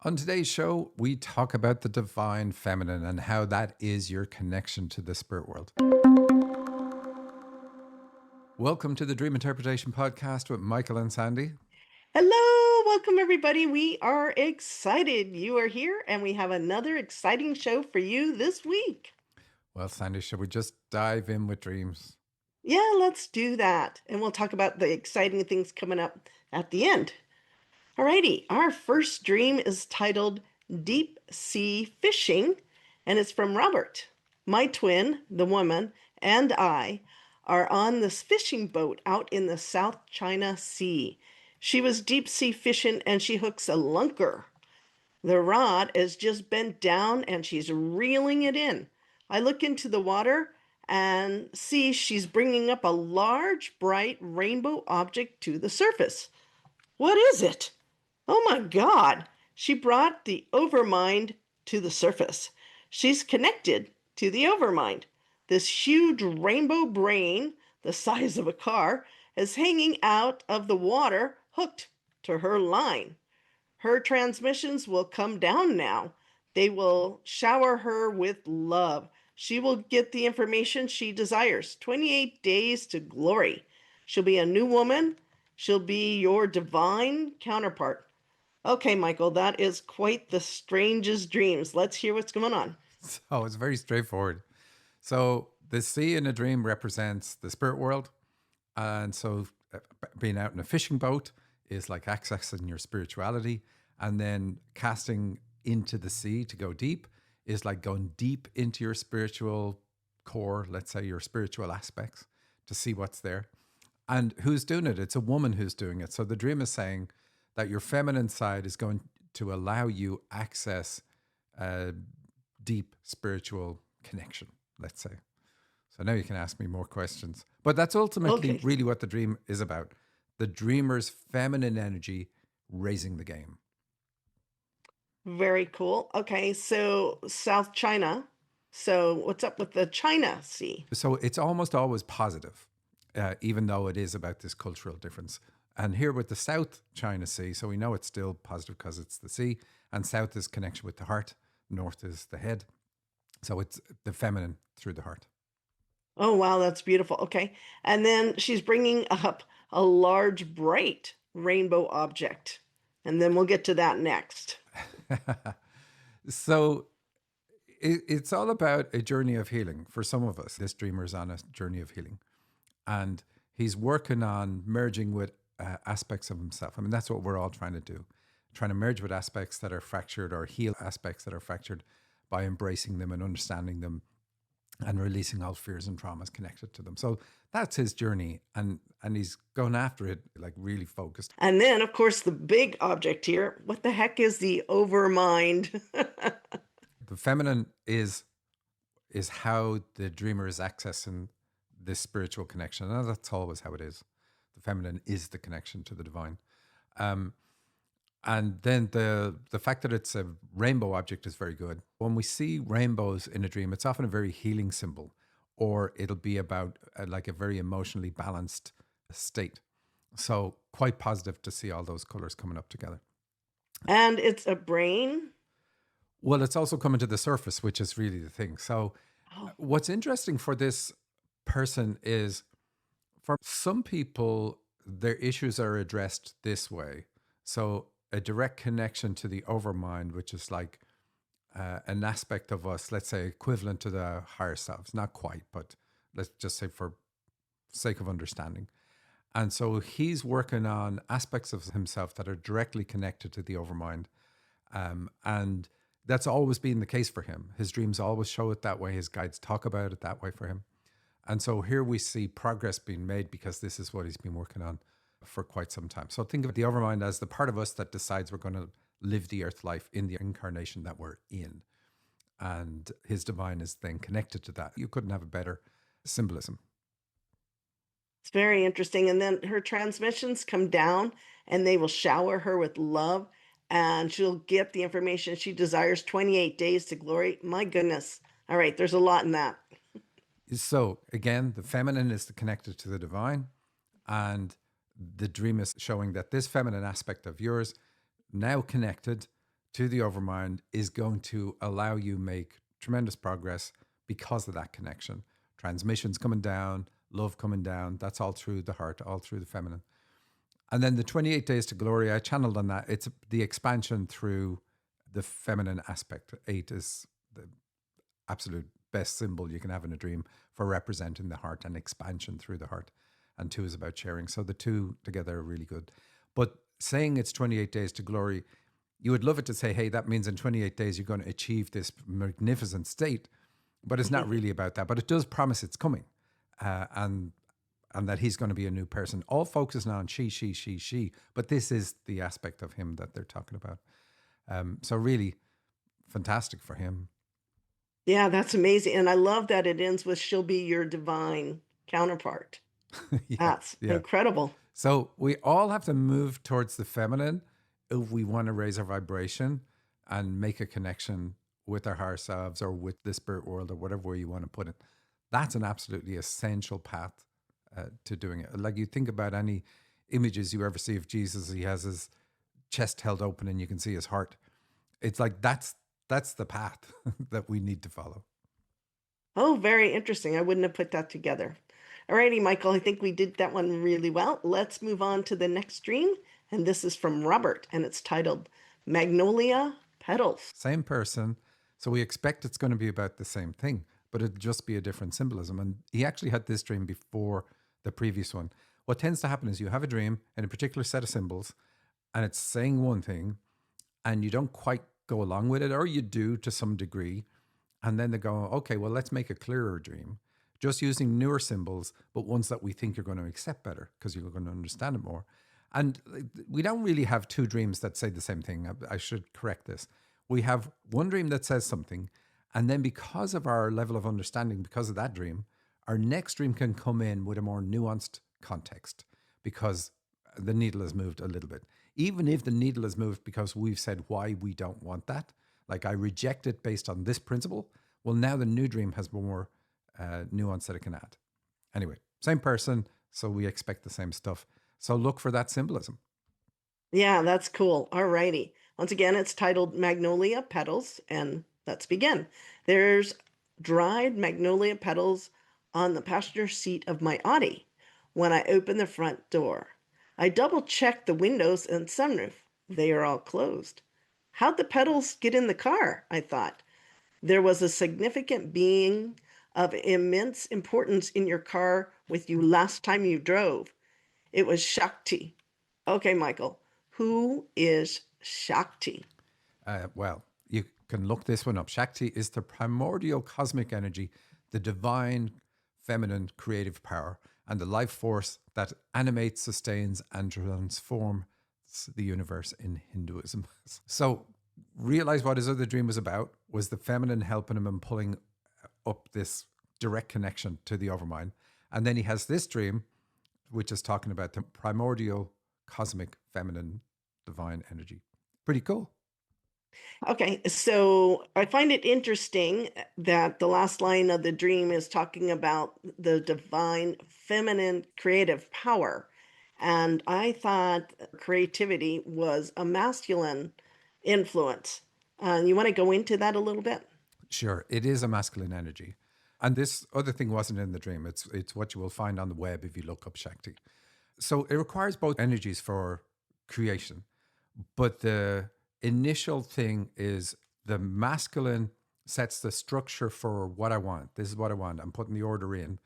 On today's show, we talk about the divine feminine and how that is your connection to the spirit world. Welcome to the Dream Interpretation Podcast with Michael and Sandy. Hello, welcome everybody. We are excited you are here and we have another exciting show for you this week. Well, Sandy, should we just dive in with dreams? Yeah, let's do that. And we'll talk about the exciting things coming up at the end. Alrighty, our first dream is titled Deep Sea Fishing, and it's from Robert. My twin, the woman, and I are on this fishing boat out in the South China Sea. She was deep sea fishing and she hooks a lunker. The rod is just bent down and she's reeling it in. I look into the water and see she's bringing up a large, bright rainbow object to the surface. What is it? Oh my God! She brought the Overmind to the surface. She's connected to the Overmind. This huge rainbow brain, the size of a car, is hanging out of the water, hooked to her line. Her transmissions will come down now. They will shower her with love. She will get the information she desires. 28 days to glory. She'll be a new woman. She'll be your divine counterpart. Okay, Michael, that is quite the strangest dreams. Let's hear what's going on. So it's very straightforward. So the sea in a dream represents the spirit world. And so being out in a fishing boat is like accessing your spirituality. And then casting into the sea to go deep is like going deep into your spiritual core, let's say your spiritual aspects, to see what's there. And who's doing it? It's a woman who's doing it. So the dream is saying that your feminine side is going to allow you access a deep spiritual connection, let's say. So now you can ask me more questions. But that's ultimately Okay, really what the dream is about. The dreamer's feminine energy raising the game. very cool. Okay, so South China. So what's up with the China Sea? So it's almost always positive, even though it is about this cultural difference. And here with the South China Sea, so we know it's still positive because it's the sea, and South is connection with the heart, North is the head. So it's the feminine through the heart. Oh, wow, that's beautiful. Okay. And then she's bringing up a large, bright rainbow object. And then we'll get to that next. So it's all about a journey of healing for some of us. This dreamer is on a journey of healing, and he's working on merging with aspects of himself. I mean, that's what we're all trying to do, trying to merge with aspects that are fractured or heal aspects that are fractured by embracing them and understanding them and releasing all fears and traumas connected to them. So that's his journey, and he's going after it like really focused. And then, of course, the big object here. What the heck is the overmind? The feminine is how the dreamer is accessing this spiritual connection. And that's always how it is. The feminine is the connection to the divine. Um, and then the fact that it's a rainbow object is very good. When we see rainbows in a dream, it's often a very healing symbol, or it'll be about like a very emotionally balanced state. So quite positive to see all those colors coming up together. And it's a brain. Well, it's also coming to the surface, which is really the thing. So Oh, what's interesting for this person is for some people, their issues are addressed this way. So a direct connection to the overmind, which is like an aspect of us, let's say equivalent to the higher selves, not quite, but let's just say for sake of understanding. And so he's working on aspects of himself that are directly connected to the overmind. And that's always been the case for him. His dreams always show it that way. His guides talk about it that way for him. And so here we see progress being made because this is what he's been working on for quite some time. So think of the overmind as the part of us that decides we're going to live the earth life in the incarnation that we're in. And his divine is then connected to that. You couldn't have a better symbolism. it's very interesting. And then her transmissions come down and they will shower her with love and she'll get the information she desires. 28 days to glory. My goodness. All right, there's a lot in that. So again, the feminine is connected to the divine, and the dream is showing that this feminine aspect of yours now connected to the overmind is going to allow you make tremendous progress because of that connection. Transmissions coming down, love coming down. That's all through the heart, all through the feminine. And then the 28 days to glory, I channeled on that. It's the expansion through the feminine aspect. 8 is the absolute best symbol you can have in a dream for representing the heart and expansion through the heart. And 2 is about sharing. So the two together are really good. But saying it's 28 days to glory, you would love it to say, hey, that means in 28 days you're going to achieve this magnificent state. But it's not really about that. But it does promise it's coming. And that he's going to be a new person. All focusing on she. But this is the aspect of him that they're talking about. So really fantastic for him. Yeah, that's amazing. And I love that it ends with she'll be your divine counterpart. Yeah, That's yeah. incredible. So we all have to move towards the feminine if we want to raise our vibration and make a connection with our higher selves or with the spirit world or whatever way you want to put it. That's an absolutely essential path to doing it. Like you think about any images you ever see of Jesus, he has his chest held open and you can see his heart. It's like that's the path that we need to follow. Oh, very interesting. I wouldn't have put that together. Alrighty, Michael, I think we did that one really well. Let's move on to the next dream. And this is from Robert, and it's titled Magnolia Petals. Same person. So we expect it's going to be about the same thing, but it'll just be a different symbolism. And he actually had this dream before the previous one. What tends to happen is you have a dream in a particular set of symbols, and it's saying one thing, and you don't quite go along with it, or you do to some degree. And then they go, okay, well, let's make a clearer dream, just using newer symbols, but ones that we think you're going to accept better because you're going to understand it more. And we don't really have two dreams that say the same thing. I should correct this. We have one dream that says something, and then because of our level of understanding, because of that dream, our next dream can come in with a more nuanced context because the needle has moved a little bit. Even if the needle has moved because we've said why we don't want that, like I reject it based on this principle, well, now the new dream has more nuance that it can add. Anyway, same person, so we expect the same stuff. So look for that symbolism. Yeah, that's cool. Alrighty. Once again, it's titled Magnolia Petals, and let's begin. There's dried magnolia petals on the passenger seat of my Audi when I open the front door. I double check the windows and sunroof. They are all closed. How'd the petals get in the car? I thought. There was a significant being of immense importance in your car with you last time you drove. It was Shakti. Okay, Michael, who is Shakti? Well, you can look this one up. Shakti is the primordial cosmic energy, the divine feminine creative power, and the life force that animates, sustains, and transforms the universe in Hinduism. So realize what his other dream was about was the feminine helping him and pulling up this direct connection to the overmind. And then he has this dream, which is talking about the primordial cosmic feminine divine energy. Pretty cool. Okay, so I find it interesting that the last line of the dream is talking about the divine feminine creative power. And I thought creativity was a masculine influence. You want to go into that a little bit? Sure, it is a masculine energy. And this other thing wasn't in the dream. It's what you will find on the web if you look up Shakti. So it requires both energies for creation. But the initial thing is the masculine sets the structure for what I want. This is what I want. I'm putting the order in.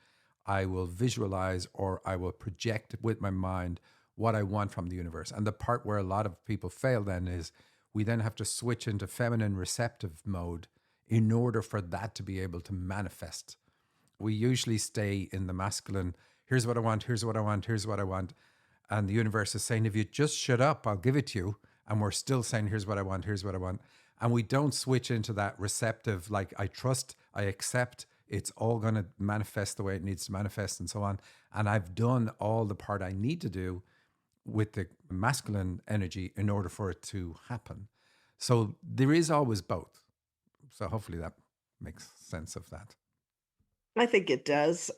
I will visualize or I will project with my mind what I want from the universe. And the part where a lot of people fail then is we then have to switch into feminine receptive mode in order for that to be able to manifest. We usually stay in the masculine, here's what I want, here's what I want, here's what I want. And the universe is saying, if you just shut up, I'll give it to you. And we're still saying, here's what I want, here's what I want. And we don't switch into that receptive, like I trust, I accept, it's all going to manifest the way it needs to manifest and so on. And I've done all the part I need to do with the masculine energy in order for it to happen. So there is always both. So hopefully that makes sense of that. I think it does.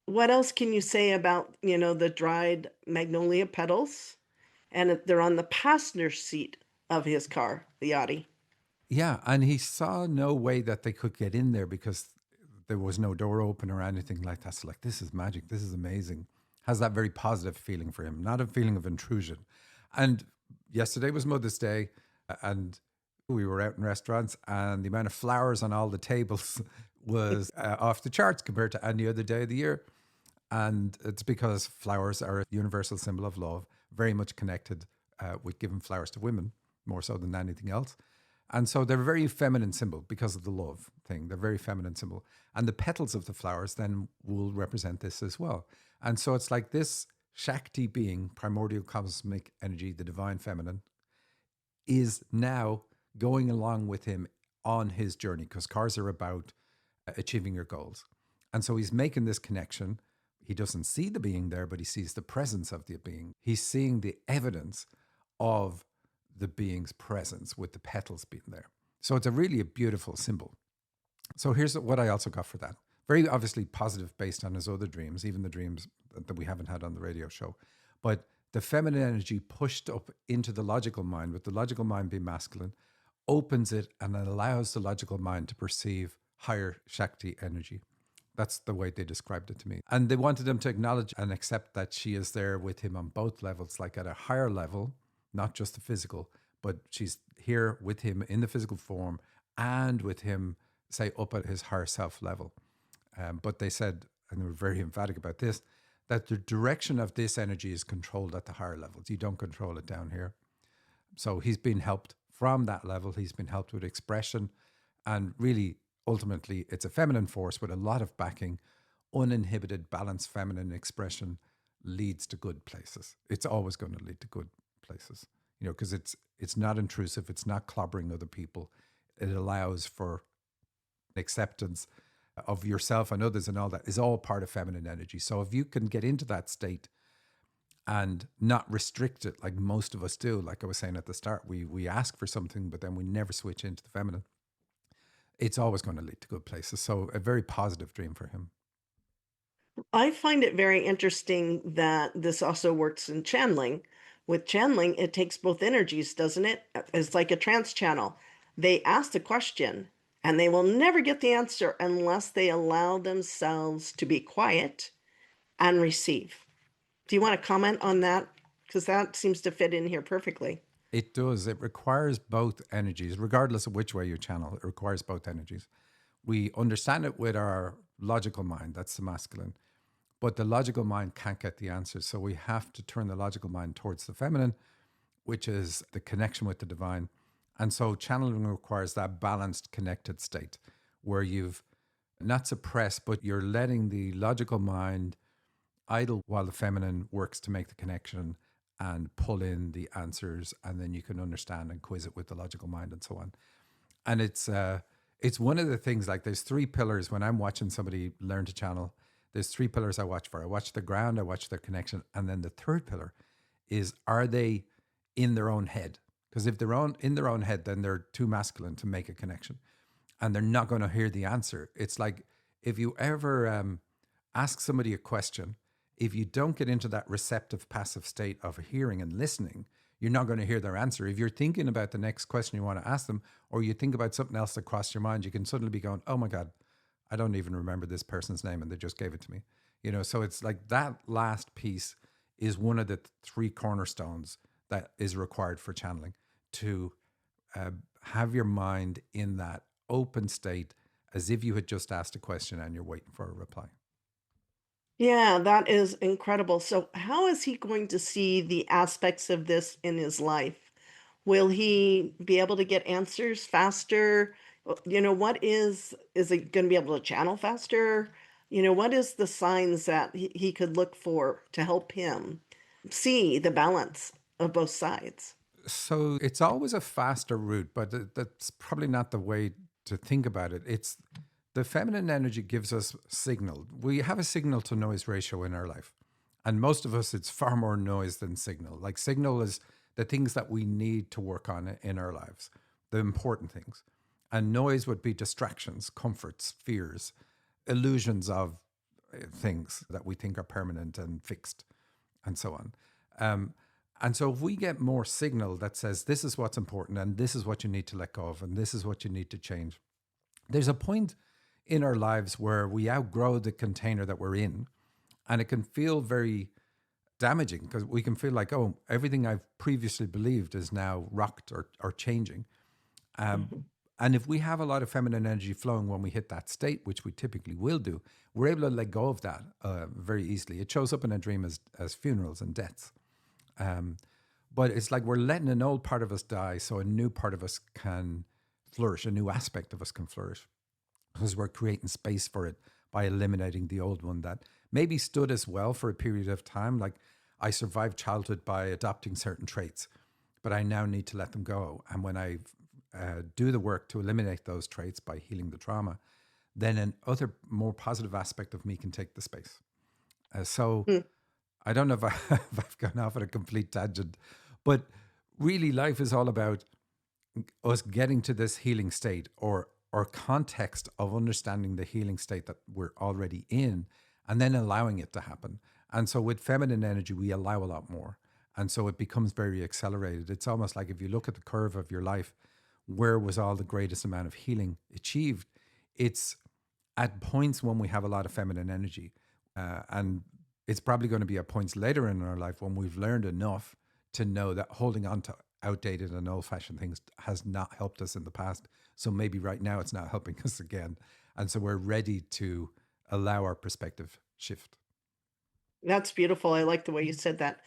What else can you say about, the dried magnolia petals? And they're on the passenger seat of his car, the Yachty. Yeah, and he saw no way that they could get in there because there was no door open or anything like that. So like, this is magic. This is amazing. Has that very positive feeling for him, not a feeling of intrusion. And yesterday was Mother's Day, and we were out in restaurants, and the amount of flowers on all the tables was off the charts compared to any other day of the year. And it's because flowers are a universal symbol of love, very much connected with giving flowers to women, more so than anything else. And so they're a very feminine symbol because of the love thing. They're very feminine symbol. And the petals of the flowers then will represent this as well. And so it's like this Shakti being, primordial cosmic energy, the divine feminine, is now going along with him on his journey because cars are about achieving your goals. And so he's making this connection. He doesn't see the being there, but he sees the presence of the being. He's seeing the evidence of the being's presence with the petals being there. So it's a beautiful symbol. So here's what I also got for that. Very obviously positive based on his other dreams, even the dreams that we haven't had on the radio show. But the feminine energy pushed up into the logical mind, with the logical mind being masculine, opens it and it allows the logical mind to perceive higher Shakti energy. That's the way they described it to me. And they wanted him to acknowledge and accept that she is there with him on both levels, like at a higher level, not just the physical, but she's here with him in the physical form and with him, say, up at his higher self level. But they said, and they were very emphatic about this, that the direction of this energy is controlled at the higher levels. You don't control it down here. So he's been helped from that level. He's been helped with expression. And really, ultimately, it's a feminine force with a lot of backing. Uninhibited, balanced feminine expression leads to good places. It's always going to lead to good places, because it's not intrusive. It's not clobbering other people. It allows for acceptance of yourself and others, and all that is all part of feminine energy. So if you can get into that state and not restrict it like most of us do, like I was saying at the start, we ask for something, but then we never switch into the feminine. It's always going to lead to good places. So a very positive dream for him. I find it very interesting that this also works in channeling. With channeling, it takes both energies, doesn't it? It's like a trance channel. They ask the question and they will never get the answer unless they allow themselves to be quiet and receive. Do you want to comment on that? Because that seems to fit in here perfectly. It does. It requires both energies, regardless of which way you channel. It requires both energies. We understand it with our logical mind. That's the masculine. But the logical mind can't get the answers. So we have to turn the logical mind towards the feminine, which is the connection with the divine. And so channeling requires that balanced, connected state where you've not suppressed, but you're letting the logical mind idle while the feminine works to make the connection and pull in the answers. And then you can understand and quiz it with the logical mind and so on. And it's one of the things, like there's three pillars when I'm watching somebody learn to channel. There's three pillars I watch for. I watch the ground, I watch their connection. And then the third pillar is, are they in their own head? Because if they're in their own head, then they're too masculine to make a connection and they're not going to hear the answer. It's like if you ever ask somebody a question, if you don't get into that receptive, passive state of hearing and listening, you're not going to hear their answer. If you're thinking about the next question you want to ask them, or you think about something else that crossed your mind, you can suddenly be going, oh my God, I don't even remember this person's name and they just gave it to me. So it's like that last piece is one of the three cornerstones that is required for channeling, to have your mind in that open state as if you had just asked a question and you're waiting for a reply. Yeah, that is incredible. So, how is he going to see the aspects of this in his life? Will he be able to get answers faster? What is he going to be able to channel faster? What is the signs that he could look for to help him see the balance of both sides? So it's always a faster route, but that's probably not the way to think about it. It's the feminine energy gives us signal. We have a signal to noise ratio in our life. And most of us, it's far more noise than signal. Like signal is the things that we need to work on in our lives, the important things. And noise would be distractions, comforts, fears, illusions of things that we think are permanent and fixed, and so on. And so if we get more signal that says this is what's important and this is what you need to let go of and this is what you need to change, there's a point in our lives where we outgrow the container that we're in, and it can feel very damaging because we can feel like, oh, everything I've previously believed is now rocked or changing. Um, Mhm. and if we have a lot of feminine energy flowing when we hit that state, which we typically will do, we're able to let go of that very easily. It shows up in a dream as funerals and deaths. Um, but it's like we're letting an old part of us die so a new part of us can flourish, a new aspect of us can flourish because we're creating space for it by eliminating the old one that maybe stood us well for a period of time. Like I survived childhood by adopting certain traits, but I now need to let them go. And when I do the work to eliminate those traits by healing the trauma, then an other more positive aspect of me can take the space. So Mm. I don't know if, if I've gone off on a complete tangent, but really life is all about us getting to this healing state or context of understanding the healing state that we're already in and then allowing it to happen. And so with feminine energy, we allow a lot more. And so it becomes very accelerated. It's almost like if you look at the curve of your life, where was all the greatest amount of healing achieved? It's at points when we have a lot of feminine energy. And it's probably going to be at points later in our life when we've learned enough to know that holding on to outdated and old fashioned things has not helped us in the past. So maybe right now it's not helping us again. And so we're ready to allow our perspective shift. That's beautiful. I like the way you said that.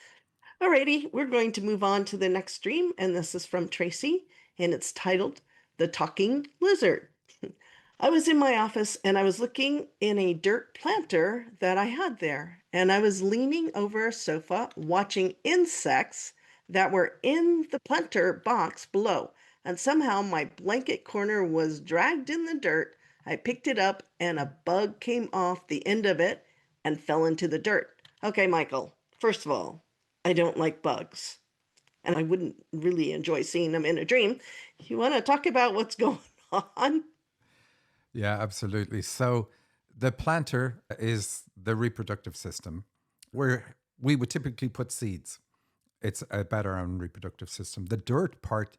Alrighty, we're going to move on to the next stream, and this is from Tracy, and it's titled The Talking Lizard. I was in my office and I was looking in a dirt planter that I had there, and I was leaning over a sofa watching insects that were in the planter box below. And somehow my blanket corner was dragged in the dirt. I picked it up and a bug came off the end of it and fell into the dirt. Okay, Michael, first of all, I don't like bugs, and I wouldn't really enjoy seeing them in a dream. You want to talk about what's going on? Yeah, absolutely. So the planter is the reproductive system where we would typically put seeds. It's about our own reproductive system. The dirt part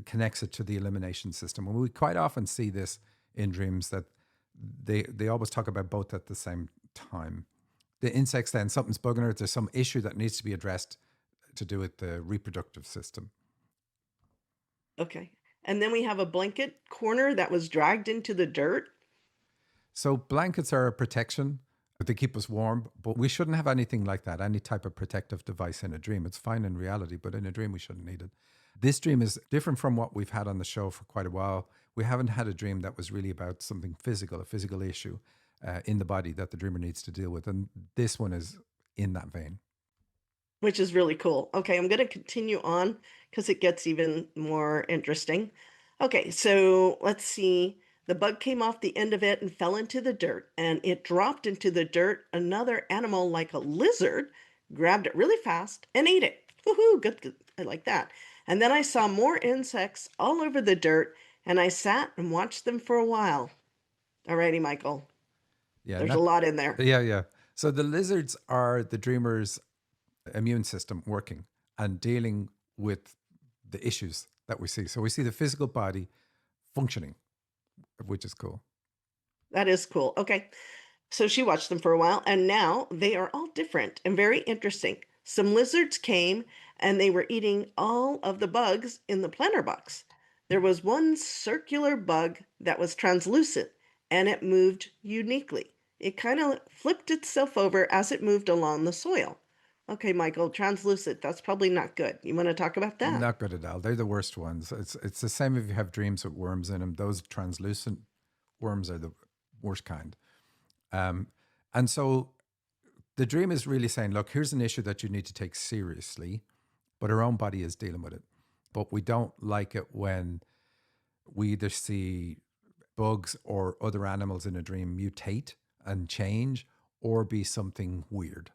connects it to the elimination system. And we quite often see this in dreams that they always talk about both at the same time. The insects, then something's bugging her. There's some issue that needs to be addressed to do with the reproductive system. Okay. And then we have a blanket corner that was dragged into the dirt. So blankets are a protection. They keep us warm, but we shouldn't have anything like that, any type of protective device in a dream. It's fine in reality, but in a dream, we shouldn't need it. This dream is different from what we've had on the show for quite a while. We haven't had a dream that was really about something physical, a physical issue in the body that the dreamer needs to deal with. And this one is in that vein. Which is really cool. Okay, I'm going to continue on because it gets even more interesting. Okay, so let's see. The bug came off the end of it and fell into the dirt, and it dropped into the dirt. Another animal, like a lizard, grabbed it really fast and ate it. Woohoo, good, good. I like that. And then I saw more insects all over the dirt, and I sat and watched them for a while. Alrighty, Michael, Yeah, there's a not, lot in there. yeah. So the lizards are the dreamer's immune system working and dealing with the issues that we see. So we see the physical body functioning, which is cool. That is cool. Okay. So she watched them for a while, and now they are all different and very interesting. Some lizards came and they were eating all of the bugs in the planter box. There was one circular bug that was translucent and it moved uniquely. It kind of flipped itself over as it moved along the soil. Okay, Michael, translucent, that's probably not good. You want to talk about that? Not good at all. They're the worst ones. It's the same if you have dreams with worms in them. Those translucent worms are the worst kind. Um, and so the dream is really saying, look, here's an issue that you need to take seriously, but our own body is dealing with it. But we don't like it when we either see bugs or other animals in a dream mutate and change or be something weird.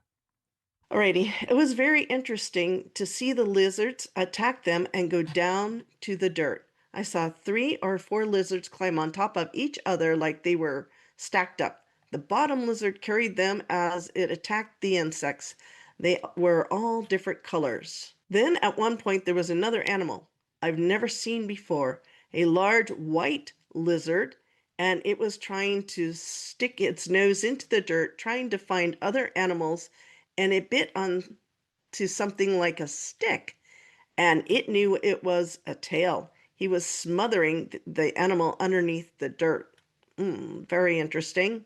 Alrighty, it was very interesting to see the lizards attack them and go down to the dirt. I saw 3 or 4 lizards climb on top of each other like they were stacked up. The bottom lizard carried them as it attacked the insects. They were all different colors. Then at one point there was another animal I've never seen before, a large white lizard, and it was trying to stick its nose into the dirt, trying to find other animals, and it bit on to something like a stick, and it knew it was a tail. He was smothering the animal underneath the dirt. Very interesting.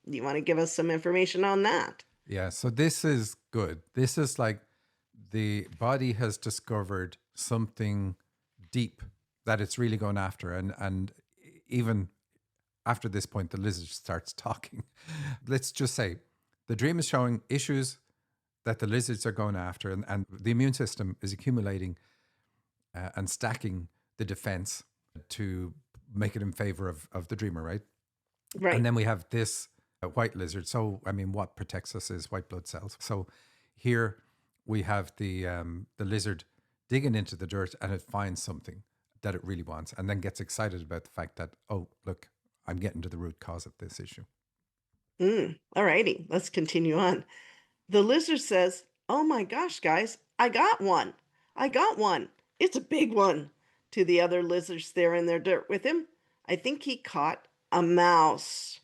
You want to give us some information on that? Yeah, so this is good. This is like the body has discovered something deep that it's really going after, and even after this point, the lizard starts talking. Let's just say the dream is showing issues that the lizards are going after, and the immune system is accumulating and stacking the defense to make it in favor of the dreamer, right? And Right. then we have this white lizard. So, I mean, what protects us is white blood cells. So here we have the lizard digging into the dirt, and it finds something that it really wants, and then gets excited about the fact that, oh, look, I'm getting to the root cause of this issue. All righty. Let's continue on. The lizard says, "Oh my gosh, guys, I got one. I got one. It's a big one." To the other lizards there in their dirt with him, I think he caught a mouse.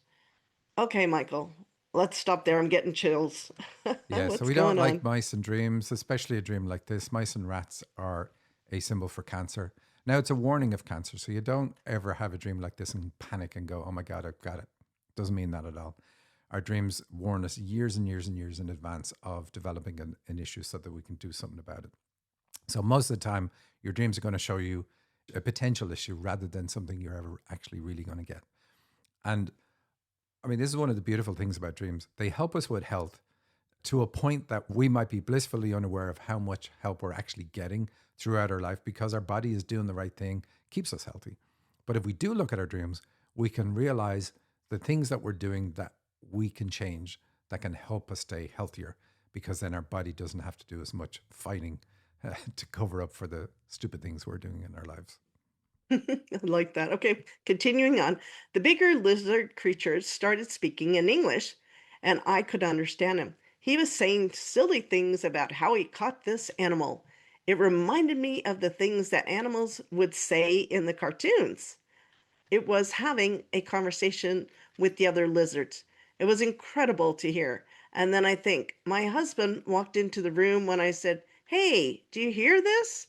Okay, Michael, let's stop there. I'm getting chills. Yeah, so What's we don't going like on? mice and dreams, especially a dream like this. Mice and rats are a symbol for cancer. Now, it's a warning of cancer, so you don't ever have a dream like this and panic and go, oh my God, I've got it. Doesn't mean that at all. Our dreams warn us years and years and years in advance of developing an issue so that we can do something about it. So, most of the time, your dreams are going to show you a potential issue rather than something you're ever actually really going to get. And I mean, this is one of the beautiful things about dreams. They help us with health to a point that we might be blissfully unaware of how much help we're actually getting throughout our life because our body is doing the right thing, keeps us healthy. But if we do look at our dreams, we can realize the things that we're doing that we can change that can help us stay healthier because then our body doesn't have to do as much fighting to cover up for the stupid things we're doing in our lives. I like that. Okay, continuing on. The bigger lizard creatures started speaking in English, and I could understand him. He was saying silly things about how he caught this animal. It reminded me of the things that animals would say in the cartoons. It was having a conversation with the other lizards. It was incredible to hear. And then I think, my husband walked into the room when I said, "Hey, do you hear this?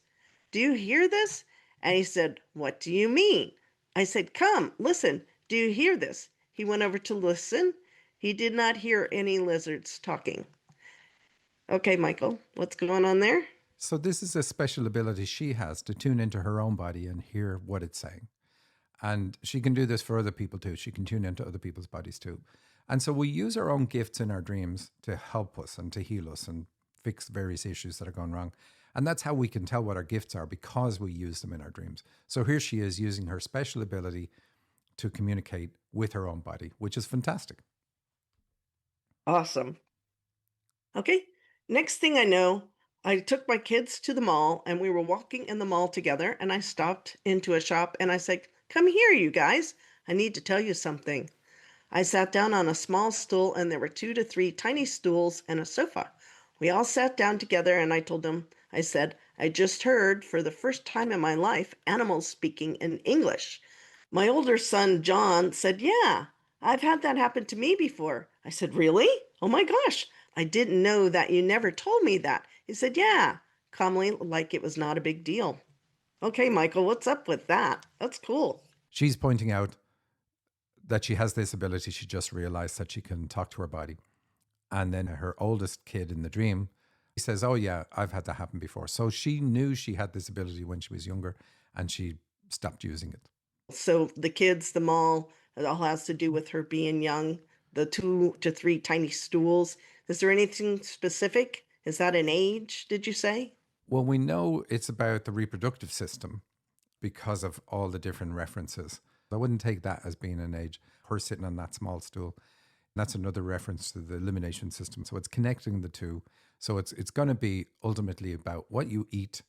Do you hear this?" And he said, "What do you mean?" I said, "Come, listen. Do you hear this?" He went over to listen. He did not hear any lizards talking. Okay, Michael, what's going on there? So, this is a special ability she has to tune into her own body and hear what it's saying. And she can do this for other people too. She can tune into other people's bodies too. And so we use our own gifts in our dreams to help us and to heal us and fix various issues that are going wrong. And that's how we can tell what our gifts are because we use them in our dreams. So here she is using her special ability to communicate with her own body, which is fantastic. Awesome. Okay. Next thing I know, I took my kids to the mall and we were walking in the mall together and I stopped into a shop and I said, "Come here, you guys. I need to tell you something." I sat down on a small stool and there were 2 to 3 tiny stools and a sofa. We all sat down together and I told them, I said, "I just heard for the first time in my life animals speaking in English." My older son, John, said, "Yeah, I've had that happen to me before." I said, "Really? Oh my gosh, I didn't know that. You never told me that." He said, "Yeah," calmly, like it was not a big deal. Okay, Michael, what's up with that? That's cool. She's pointing out that she has this ability. She just realized that she can talk to her body. And then her oldest kid in the dream, he says, oh, yeah, I've had that happen before. So she knew she had this ability when she was younger and she stopped using it. So the kids, the mall, it all has to do with her being young. The 2 to 3 tiny stools. Is there anything specific? Is that an age, did you say? Well, we know it's about the reproductive system because of all the different references. I wouldn't take that as being an age. Her sitting on that small stool. That's another reference to the elimination system. So it's connecting the two. So it's going to be ultimately about what you eat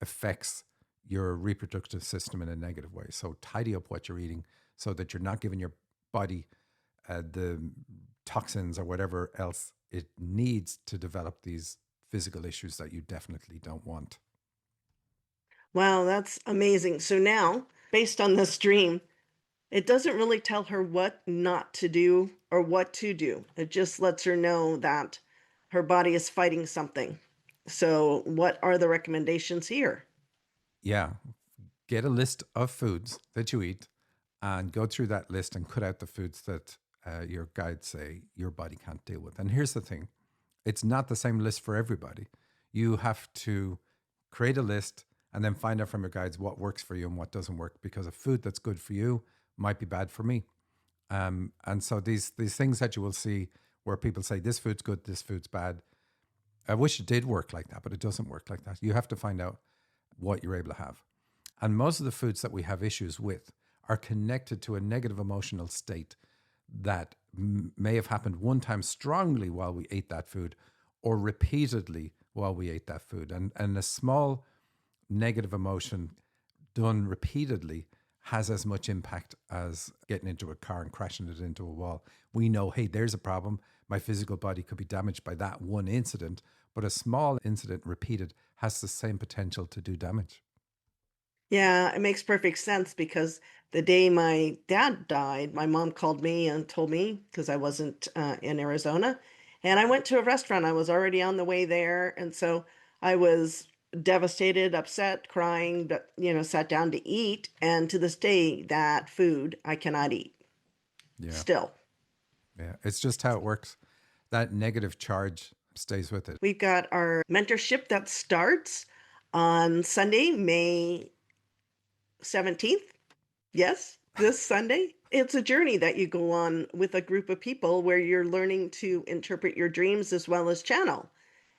affects your reproductive system in a negative way. So tidy up what you're eating so that you're not giving your body the toxins or whatever else it needs to develop these physical issues that you definitely don't want. Wow, that's amazing. So now, based on this dream, it doesn't really tell her what not to do or what to do. It just lets her know that her body is fighting something. So, what are the recommendations here? Yeah, get a list of foods that you eat and go through that list and cut out the foods that your guides say your body can't deal with. And here's the thing, it's not the same list for everybody. You have to create a list and then find out from your guides what works for you and what doesn't work, because a food that's good for you might be bad for me. And so these things that you will see where people say this food's good, this food's bad. I wish it did work like that, but it doesn't work like that. You have to find out what you're able to have. And most of the foods that we have issues with are connected to a negative emotional state that may have happened one time strongly while we ate that food, or repeatedly while we ate that food. And a small negative emotion done repeatedly has as much impact as getting into a car and crashing it into a wall. We know, hey, there's a problem. My physical body could be damaged by that one incident, but a small incident repeated has the same potential to do damage. Yeah, it makes perfect sense because the day my dad died, my mom called me and told me because I wasn't in Arizona. And I went to a restaurant. I was already on the way there. And so I was devastated, upset, crying, but, sat down to eat. And to this day, that food I cannot eat Yeah. still. Yeah. It's just how it works. That negative charge stays with it. We've got our mentorship that starts on Sunday, May 17th. Yes, this Sunday. It's a journey that you go on with a group of people where you're learning to interpret your dreams as well as channel.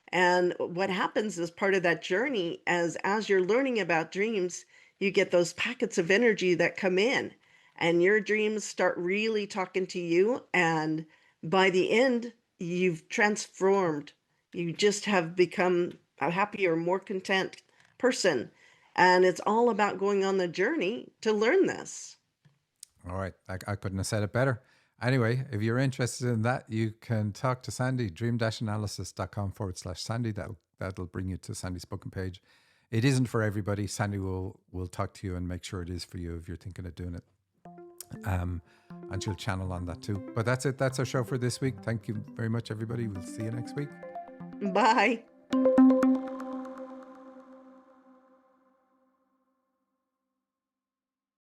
And what happens as part of that journey, as you're learning about dreams, you get those packets of energy that come in, and your dreams start really talking to you. And by the end, you've transformed. You just have become a happier, more content person. And it's all about going on the journey to learn this. All right. I couldn't have said it better. Anyway, if you're interested in that, you can talk to Sandy, dream-analysis.com/Sandy. That'll bring you to Sandy's booking page. It isn't for everybody. Sandy will talk to you and make sure it is for you if you're thinking of doing it. And she'll channel on that too. But that's it. That's our show for this week. Thank you very much, everybody. We'll see you next week. Bye.